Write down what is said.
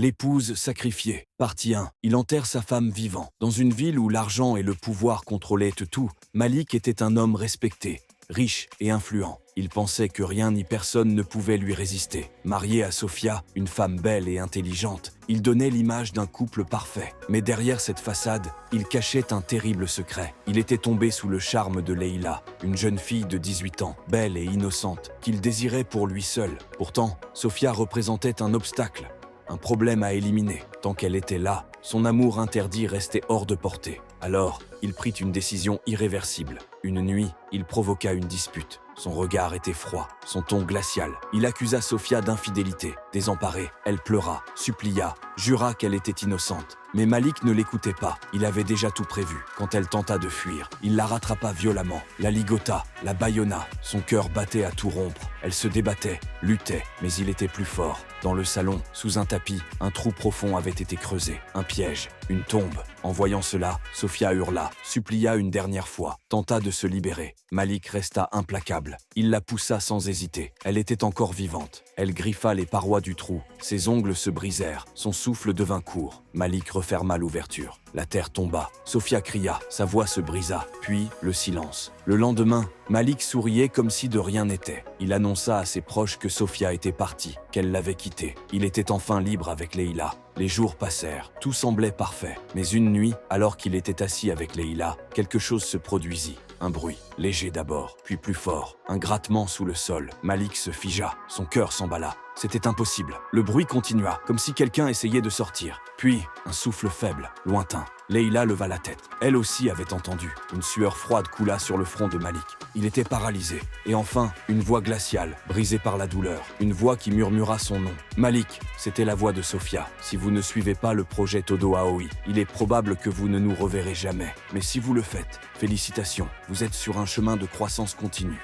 L'épouse sacrifiée. Partie 1. Il enterre sa femme vivant. Dans une ville où l'argent et le pouvoir contrôlaient tout, Malik était un homme respecté, riche et influent. Il pensait que rien ni personne ne pouvait lui résister. Marié à Sofia, une femme belle et intelligente, il donnait l'image d'un couple parfait. Mais derrière cette façade, il cachait un terrible secret. Il était tombé sous le charme de Leila, une jeune fille de 18 ans, belle et innocente, qu'il désirait pour lui seul. Pourtant, Sofia représentait un obstacle, un problème à éliminer. Tant qu'elle était là, son amour interdit restait hors de portée. Alors, il prit une décision irréversible. Une nuit, il provoqua une dispute. Son regard était froid, son ton glacial. Il accusa Sofia d'infidélité. Désemparée, elle pleura, supplia, jura qu'elle était innocente. Mais Malik ne l'écoutait pas. Il avait déjà tout prévu. Quand elle tenta de fuir, il la rattrapa violemment, la ligota, la bâillonna. Son cœur battait à tout rompre. Elle se débattait, luttait, mais il était plus fort. Dans le salon, sous un tapis, un trou profond avait été creusé. Un piège, une tombe. En voyant cela, Sofia hurla, supplia une dernière fois, tenta de se libérer. Malik resta implacable. Il la poussa sans hésiter. Elle était encore vivante. Elle griffa les parois du trou. Ses ongles se brisèrent. Son souffle devint court. Malik referma l'ouverture. La terre tomba. Sofia cria. Sa voix se brisa. Puis, le silence. Le lendemain, Malik souriait comme si de rien n'était. Il annonça à ses proches que Sofia était partie, qu'elle l'avait quitté. Il était enfin libre avec Leila. Les jours passèrent. Tout semblait parfait. Mais une nuit, alors qu'il était assis avec Leila, quelque chose se produisit. Un bruit, léger d'abord, puis plus fort. Un grattement sous le sol. Malik se figea. Son cœur s'emballa. C'était impossible. Le bruit continua, comme si quelqu'un essayait de sortir. Puis, un souffle faible, lointain. Leila leva la tête. Elle aussi avait entendu. Une sueur froide coula sur le front de Malik. Il était paralysé. Et enfin, une voix glaciale, brisée par la douleur. Une voix qui murmura son nom. Malik, c'était la voix de Sofia. Si vous ne suivez pas le projet Todo Aoi, il est probable que vous ne nous reverrez jamais. Mais si vous le faites, félicitations, vous êtes sur un chemin de croissance continue.